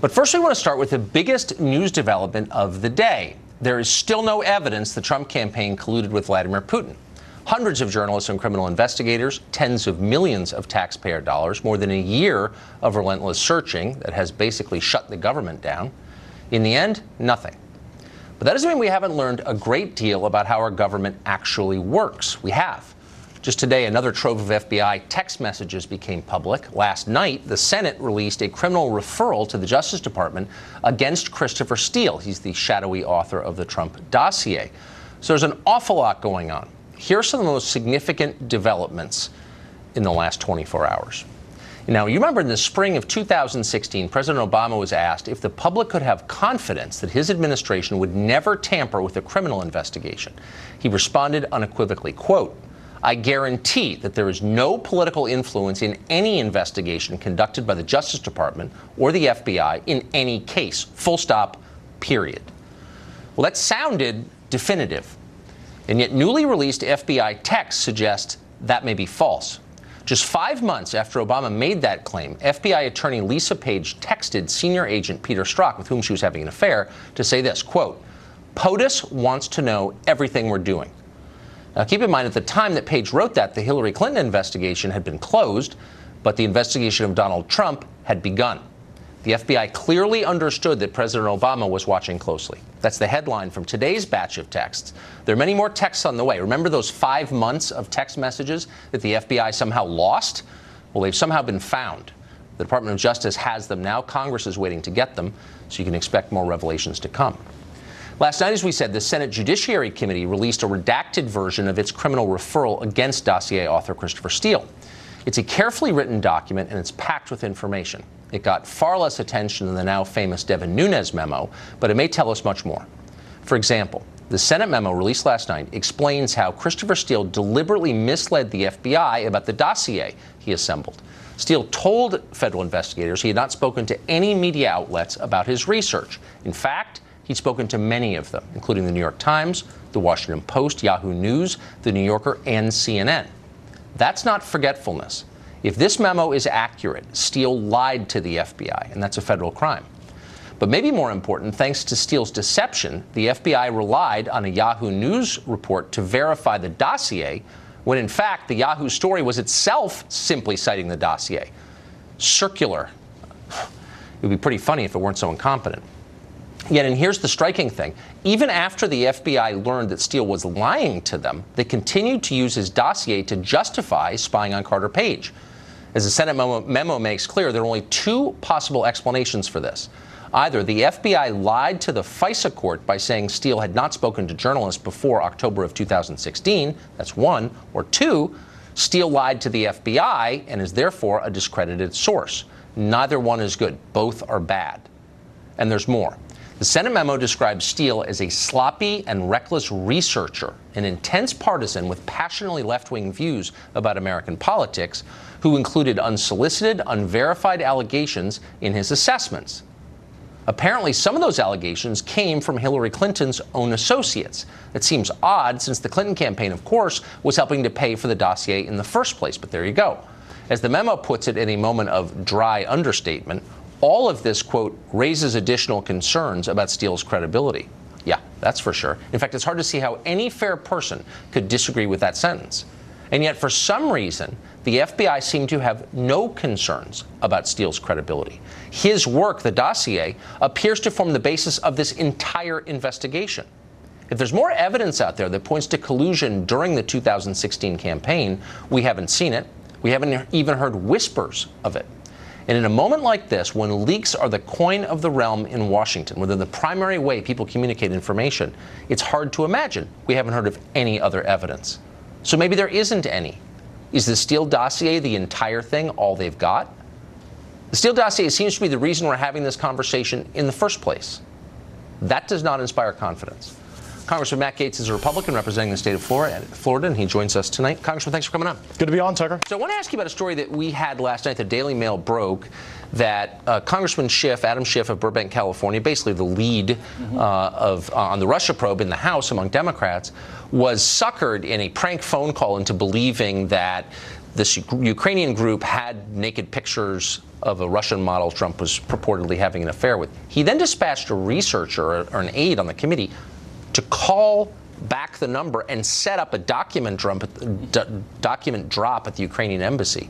But first, we want to start with the biggest news development of the day. There is still no evidence the Trump campaign colluded with Vladimir Putin. Hundreds of journalists and criminal investigators, tens of millions of taxpayer dollars, more than a year of relentless searching that has basically shut the government down. In the end, nothing. But that doesn't mean we haven't learned a great deal about how our government actually works. We have. Just today, another trove of FBI text messages became public. Last night, the Senate released a criminal referral to the Justice Department against Christopher Steele. He's the shadowy author of the Trump dossier. So there's an awful lot going on. Here are some of the most significant developments in the last 24 hours. Now, you remember in the spring of 2016, President Obama was asked if the public could have confidence that his administration would never tamper with a criminal investigation. He responded unequivocally, quote, "I guarantee that there is no political influence in any investigation conducted by the Justice Department or the FBI in any case, full stop, period." Well, that sounded definitive. And yet newly released FBI texts suggest that may be false. Just 5 months after Obama made that claim, FBI attorney Lisa Page texted senior agent Peter Strzok, with whom she was having an affair, to say this, quote, "POTUS wants to know everything we're doing." Now, keep in mind, at the time that Page wrote that, the Hillary Clinton investigation had been closed, but the investigation of Donald Trump had begun. The FBI clearly understood that President Obama was watching closely. That's the headline from today's batch of texts. There are many more texts on the way. Remember those 5 months of text messages that the FBI somehow lost? Well, they've somehow been found. The Department of Justice has them now. Congress is waiting to get them, so you can expect more revelations to come. Last night, as we said, the Senate Judiciary Committee released a redacted version of its criminal referral against dossier author Christopher Steele. It's a carefully written document, and it's packed with information. It got far less attention than the now famous Devin Nunes memo, but it may tell us much more. For example, the Senate memo released last night explains how Christopher Steele deliberately misled the FBI about the dossier he assembled. Steele told federal investigators he had not spoken to any media outlets about his research. In fact, he'd spoken to many of them, including the New York Times, the Washington Post, Yahoo News, the New Yorker, and CNN. That's not forgetfulness. If this memo is accurate, Steele lied to the FBI, and that's a federal crime. But maybe more important, thanks to Steele's deception, the FBI relied on a Yahoo News report to verify the dossier, when in fact the Yahoo story was itself simply citing the dossier. Circular. It would be pretty funny if it weren't so incompetent. Yet, and here's the striking thing, even after the FBI learned that Steele was lying to them, they continued to use his dossier to justify spying on Carter Page. As the Senate memo makes clear, there are only 2 possible explanations for this. Either the FBI lied to the FISA court by saying Steele had not spoken to journalists before October of 2016, that's one, or 2, Steele lied to the FBI and is therefore a discredited source. Neither one is good. Both are bad. And there's more. The Senate memo describes Steele as a sloppy and reckless researcher, an intense partisan with passionately left-wing views about American politics, who included unsolicited, unverified allegations in his assessments. Apparently, some of those allegations came from Hillary Clinton's own associates. It seems odd, since the Clinton campaign, of course, was helping to pay for the dossier in the first place, but there you go. As the memo puts it in a moment of dry understatement, all of this, quote, raises additional concerns about Steele's credibility. Yeah, that's for sure. In fact, it's hard to see how any fair person could disagree with that sentence. And yet, for some reason, the FBI seemed to have no concerns about Steele's credibility. His work, the dossier, appears to form the basis of this entire investigation. If there's more evidence out there that points to collusion during the 2016 campaign, we haven't seen it. We haven't even heard whispers of it. And in a moment like this, when leaks are the coin of the realm in Washington, when they're the primary way people communicate information, it's hard to imagine we haven't heard of any other evidence. So maybe there isn't any. Is the Steele dossier the entire thing, all they've got? The Steele dossier seems to be the reason we're having this conversation in the first place. That does not inspire confidence. Congressman Matt Gaetz is a Republican representing the state of Florida, and he joins us tonight. Congressman, thanks for coming on. Good to be on, Tucker. So I want to ask you about a story that we had last night. The Daily Mail broke that Congressman Schiff, Adam Schiff of Burbank, California, basically the lead on the Russia probe in the House among Democrats, was suckered in a prank phone call into believing that this Ukrainian group had naked pictures of a Russian model Trump was purportedly having an affair with. He then dispatched a researcher or an aide on the committee to call back the number and set up a document drop at the Ukrainian embassy.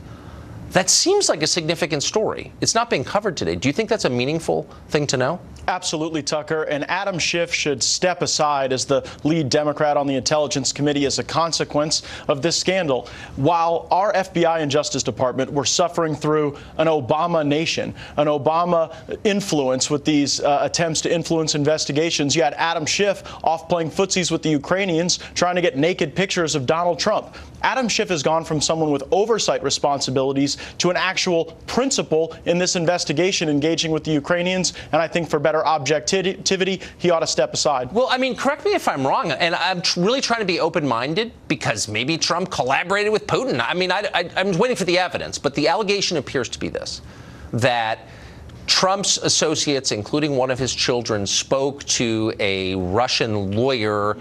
That seems like a significant story. It's not being covered today. Do you think that's a meaningful thing to know? Absolutely, Tucker. And Adam Schiff should step aside as the lead Democrat on the Intelligence Committee as a consequence of this scandal. While our FBI and Justice Department were suffering through an Obama nation, an Obama influence with these attempts to influence investigations, you had Adam Schiff off playing footsies with the Ukrainians, trying to get naked pictures of Donald Trump. Adam Schiff has gone from someone with oversight responsibilities to an actual principal in this investigation, engaging with the Ukrainians. And I think for better objectivity, he ought to step aside. Well, I mean, correct me if I'm wrong, and I'm really trying to be open-minded because maybe Trump collaborated with Putin. I mean, I'm waiting for the evidence, but the allegation appears to be this, that Trump's associates, including one of his children, spoke to a Russian lawyer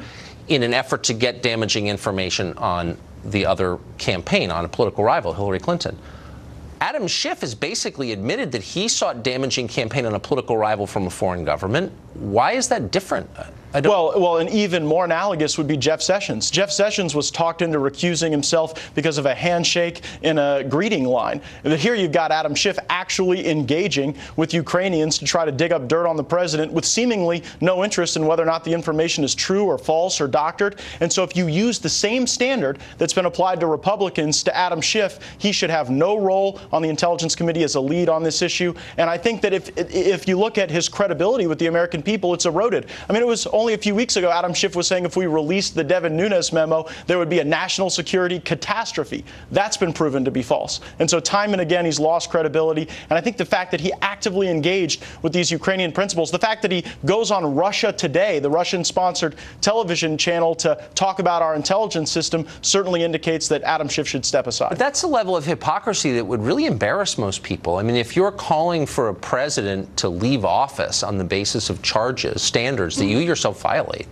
in an effort to get damaging information on the other campaign, on a political rival, Hillary Clinton. Adam Schiff has basically admitted that he sought damaging campaign on a political rival from a foreign government. Why is that different? Well, and even more analogous would be Jeff Sessions. Jeff Sessions was talked into recusing himself because of a handshake in a greeting line. Here you've got Adam Schiff actually engaging with Ukrainians to try to dig up dirt on the president with seemingly no interest in whether or not the information is true or false or doctored. And so if you use the same standard that's been applied to Republicans to Adam Schiff, he should have no role on the Intelligence Committee as a lead on this issue. And I think that if you look at his credibility with the American people, it's eroded. I mean, it was only a few weeks ago, Adam Schiff was saying if we released the Devin Nunes memo, there would be a national security catastrophe. That's been proven to be false. And so time and again, he's lost credibility. And I think the fact that he actively engaged with these Ukrainian principals, the fact that he goes on Russia Today, the Russian-sponsored television channel, to talk about our intelligence system, certainly indicates that Adam Schiff should step aside. But that's a level of hypocrisy that would really embarrass most people. I mean, if you're calling for a president to leave office on the basis of charges, standards that you yourself violate,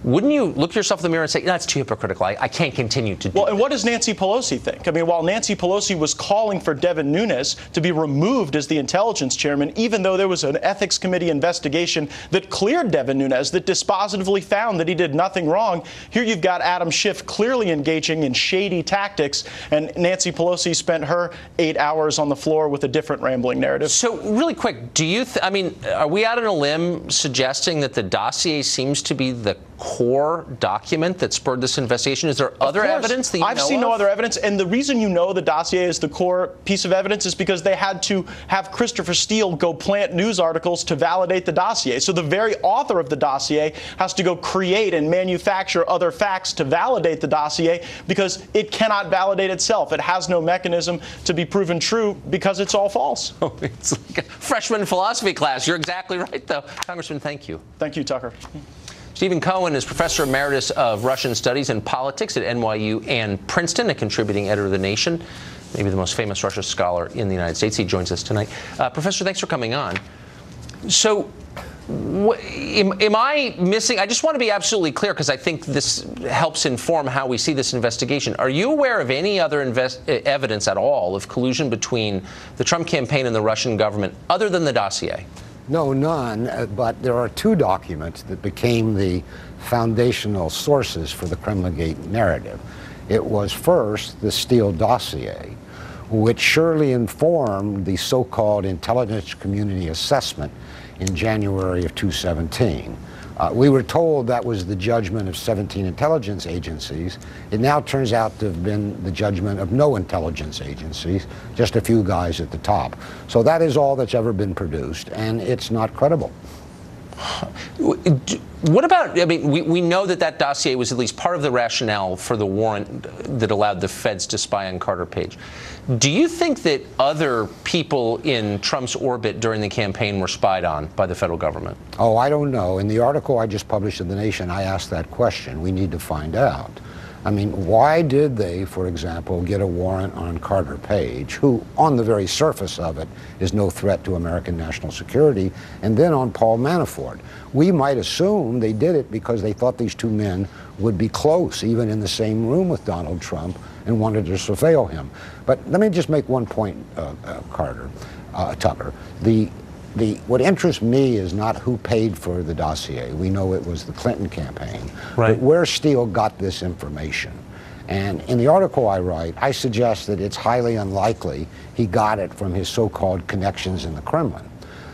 wouldn't you look yourself in the mirror and say, that's too hypocritical, I can't continue to do Well, and what does Nancy Pelosi think? I mean, while Nancy Pelosi was calling for Devin Nunes to be removed as the intelligence chairman, even though there was an ethics committee investigation that cleared Devin Nunes, that dispositively found that he did nothing wrong, here you've got Adam Schiff clearly engaging in shady tactics, and Nancy Pelosi spent her 8 hours on the floor with a different rambling narrative. So, really quick, do you, I mean, are we out on a limb suggesting that the dossier seems to be the core document that spurred this investigation? Is there other evidence that you know of? I've seen no other evidence, and the reason you know the dossier is the core piece of evidence is because they had to have Christopher Steele go plant news articles to validate the dossier. So the very author of the dossier has to go create and manufacture other facts to validate the dossier because it cannot validate itself. It has no mechanism to be proven true because it's all false. Oh, it's like a freshman philosophy class. You're exactly right, though. Congressman, thank you. Thank you, Tucker. Stephen Cohen is Professor Emeritus of Russian Studies and Politics at NYU and Princeton, a contributing editor of The Nation, maybe the most famous Russia scholar in the United States. He joins us tonight. Professor, thanks for coming on. So, am I missing? I just want to be absolutely clear because I think this helps inform how we see this investigation. Are you aware of any other evidence at all of collusion between the Trump campaign and the Russian government other than the dossier? No, none, but there are two documents that became the foundational sources for the Kremlingate narrative. It was first the Steele dossier, which surely informed the so-called intelligence community assessment in January of 2017. We were told that was the judgment of 17 intelligence agencies. It now turns out to have been the judgment of no intelligence agencies, just a few guys at the top. So that is all that's ever been produced, and it's not credible. What about, I mean, we know that dossier was at least part of the rationale for the warrant that allowed the feds to spy on Carter Page. Do you think that other people in Trump's orbit during the campaign were spied on by the federal government? Oh, I don't know. In the article I just published in The Nation, I asked that question. We need to find out. I mean, why did they, for example, get a warrant on Carter Page, who, on the very surface of it, is no threat to American national security, and then on Paul Manafort? We might assume they did it because they thought these two men would be close, even in the same room with Donald Trump, and wanted to surveil him. But let me just make one point, Tucker. What interests me is not who paid for the dossier. We know it was the Clinton campaign. Right. But where Steele got this information. And in the article I write, I suggest that it's highly unlikely he got it from his so-called connections in the Kremlin.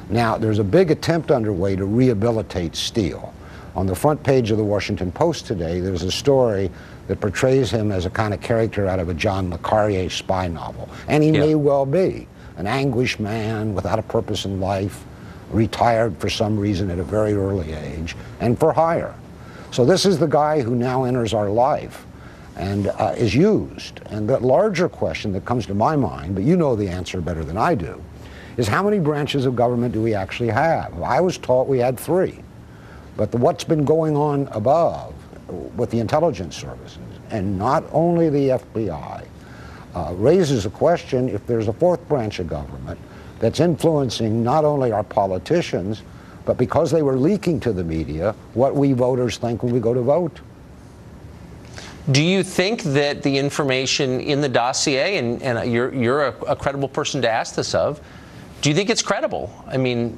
Now, there's a big attempt underway to rehabilitate Steele. On the front page of the Washington Post today, there's a story that portrays him as a kind of character out of a John le Carré spy novel. And he may well be an anguished man without a purpose in life, retired for some reason at a very early age, and for hire. So this is the guy who now enters our life and is used. And the larger question that comes to my mind, but you know the answer better than I do, is how many branches of government do we actually have? I was taught we had 3. But what's been going on above with the intelligence services, and not only the FBI, raises a question if there's a 4th branch of government that's influencing not only our politicians, but because they were leaking to the media, what we voters think when we go to vote. Do you think that the information in the dossier, and you're a credible person to ask this of, do you think it's credible? I mean,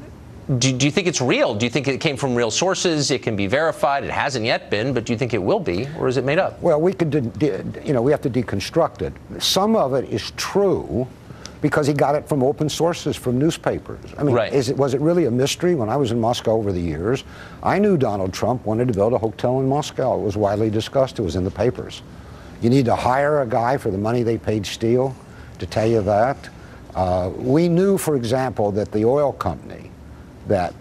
do you think it's real? Do you think it came from real sources? It can be verified. It hasn't yet been, but do you think it will be, or is it made up? Well, we have to deconstruct it. Some of it is true because he got it from open sources, from newspapers. I mean, was it really a mystery? When I was in Moscow over the years, I knew Donald Trump wanted to build a hotel in Moscow. It was widely discussed. It was in the papers. You need to hire a guy for the money they paid Steele to tell you that. We knew, for example, that the oil company that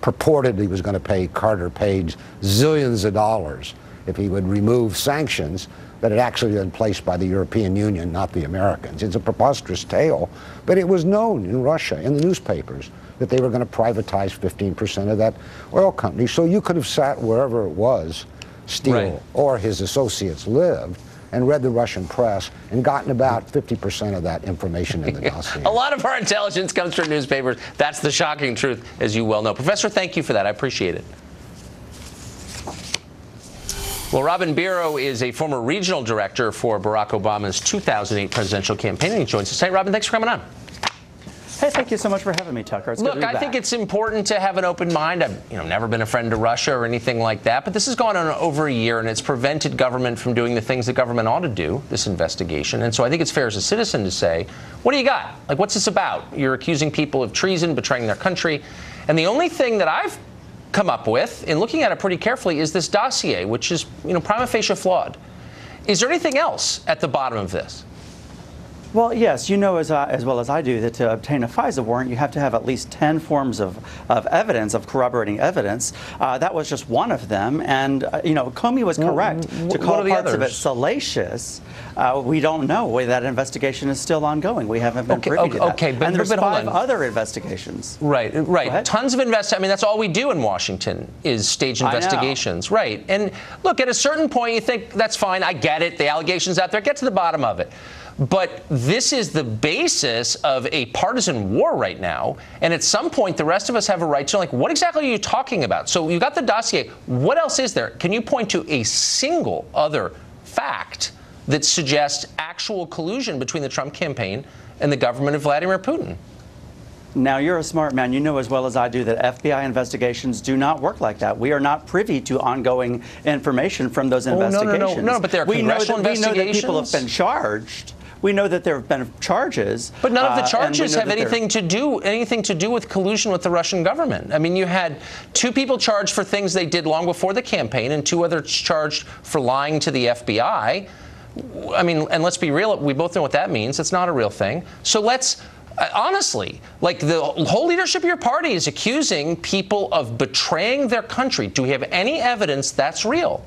purportedly was going to pay Carter Page zillions of dollars if he would remove sanctions, that had actually been placed by the European Union, not the Americans. It's a preposterous tale, but it was known in Russia, in the newspapers, that they were going to privatize 15% of that oil company. So you could have sat wherever it was Steele or his associates lived and read the Russian press and gotten about 50% of that information in the dossier. A lot of our intelligence comes from newspapers. That's the shocking truth, as you well know. Professor, thank you for that. I appreciate it. Well, Robin Biro is a former regional director for Barack Obama's 2008 presidential campaign, and he joins us today. Robin, thanks for coming on. Hey, thank you so much for having me, Tucker. It's good to be back. I think it's important to have an open mind. I've never been a friend to Russia or anything like that, but this has gone on over a year, and it's prevented government from doing the things that government ought to do, this investigation. And so I think it's fair as a citizen to say, what do you got? Like, what's this about? You're accusing people of treason, betraying their country. And the only thing that I've come up with, in looking at it pretty carefully, is this dossier, which is, prima facie flawed. Is there anything else at the bottom of this? Well, yes, you know as well as I do that to obtain a FISA warrant, you have to have at least 10 forms of evidence, of corroborating evidence. That was just one of them. And, Comey was correct to call parts of it salacious. We don't know whether that investigation is still ongoing. We haven't been privy to that. Okay, and there's 5 other investigations. Right. Tons of I mean, that's all we do in Washington is stage investigations. Right. And look, at a certain point, you think, that's fine. I get it. The allegations out there. Get to the bottom of it. But this is the basis of a partisan war right now. And at some point, the rest of us have a right to, what exactly are you talking about? So you got the dossier. What else is there? Can you point to a single other fact that suggests actual collusion between the Trump campaign and the government of Vladimir Putin? Now, you're a smart man. You know as well as I do that FBI investigations do not work like that. We are not privy to ongoing information from those investigations. No, but there are congressional investigations. We know that people have been charged. We know that there have been charges. But none of the charges have anything to do with collusion with the Russian government. I mean, you had 2 people charged for things they did long before the campaign and 2 others charged for lying to the FBI. I mean, and let's be real, we both know what that means. It's not a real thing. So let's, honestly, the whole leadership of your party is accusing people of betraying their country. Do we have any evidence that's real?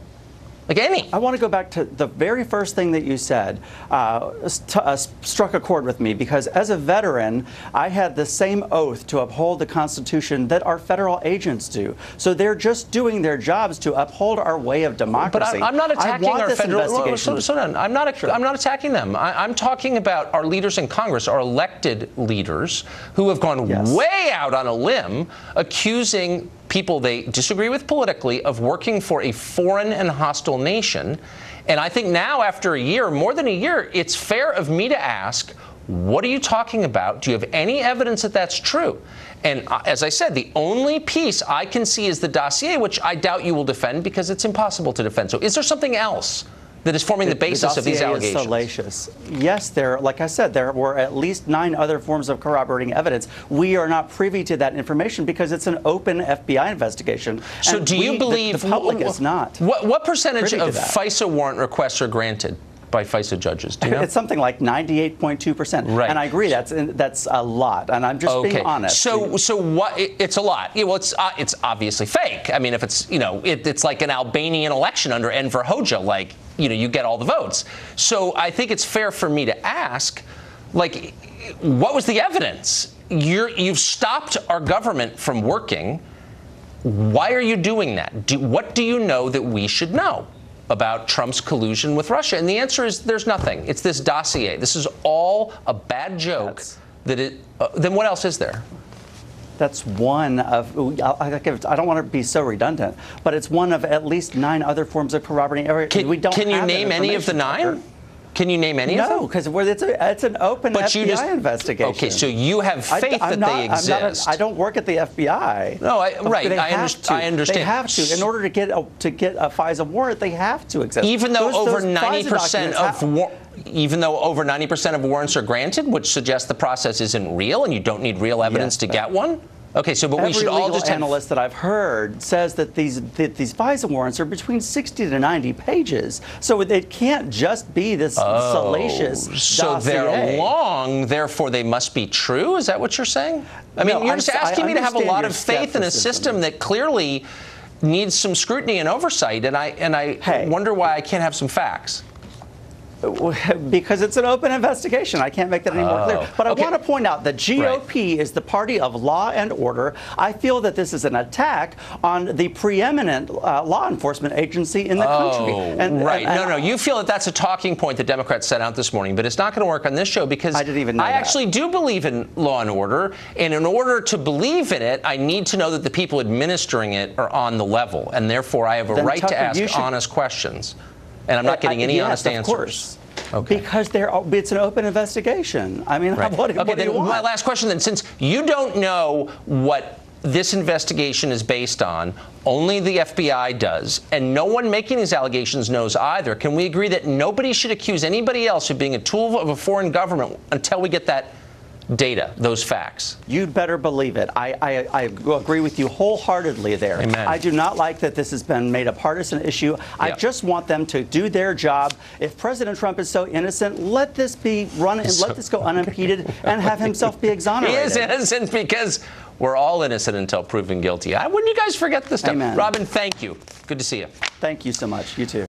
Any? I want to go back to the very first thing that you said, struck a chord with me, because as a veteran, I had the same oath to uphold the Constitution that our federal agents do. So they're just doing their jobs to uphold our way of democracy. But I'm not attacking our federal. So I'm not attacking them. I'm talking about our leaders in Congress, our elected leaders, who have gone way out on a limb, accusing people they disagree with politically of working for a foreign and hostile nation. And I think now, after a year, more than a year, it's fair of me to ask, what are you talking about? Do you have any evidence that that's true? And as I said, the only piece I can see is the dossier, which I doubt you will defend because it's impossible to defend. So is there something else that is forming the basis of these allegations? Is salacious. Yes, like I said, there were at least 9 other forms of corroborating evidence. We are not privy to that information because it's an open FBI investigation. So do you believe the public is not? What percentage of FISA warrant requests are granted by FISA judges? Do you know? It's something like 98.2%. Right. And I agree, that's a lot. And I'm just being honest. So what? It's a lot. Well, it's obviously fake. I mean, if it's it's like an Albanian election under Enver Hoxha, like you get all the votes. So I think it's fair for me to ask, like, what was the evidence? You've stopped our government from working. Why are you doing that? What do you know that we should know about Trump's collusion with Russia? And the answer is there's nothing. It's this dossier. This is all a bad joke. Then what else is there? That's one of, I don't want to be so redundant, but it's one of at least 9 other forms of corroborating evidence. Can you name any of the 9? Can you name any of them? No, because it's an open FBI investigation. Okay, so you have faith that they exist. I don't work at the FBI. No, right. I understand. They have to. In order to get a FISA warrant, they have to exist. Even though over 90% of warrants are granted, which suggests the process isn't real and you don't need real evidence to get one? Okay, so but we should all just analyst that I've heard says that these FISA warrants are between 60 to 90 pages, so it can't just be this salacious So dossier. They're long, therefore they must be true. Is that what you're saying? I mean, you're just asking me to have a lot of faith in a system that clearly needs some scrutiny and oversight, and I wonder why I can't have some facts. Because it's an open investigation. I can't make that any more clear. But I want to point out that GOP is the party of law and order. I feel that this is an attack on the preeminent law enforcement agency in the country. No. You feel that that's a talking point the Democrats sent out this morning, but it's not going to work on this show because I didn't even know I actually do believe in law and order. And in order to believe in it, I need to know that the people administering it are on the level. And therefore, I have a right to ask honest questions. And I'm not getting any honest answers. Of course. Okay. Because it's an open investigation. I mean, what do you want? My last question then, since you don't know what this investigation is based on, only the FBI does, and no one making these allegations knows either, can we agree that nobody should accuse anybody else of being a tool of a foreign government until we get that data, those facts? You'd better believe it. I agree with you wholeheartedly there. Amen. I do not like that this has been made a partisan issue. I just want them to do their job. If President Trump is so innocent, let this be run and let this go unimpeded and have himself be exonerated. He is innocent because we're all innocent until proven guilty. Wouldn't you guys forget this stuff? Amen. Robin, thank you. Good to see you. Thank you so much. You too.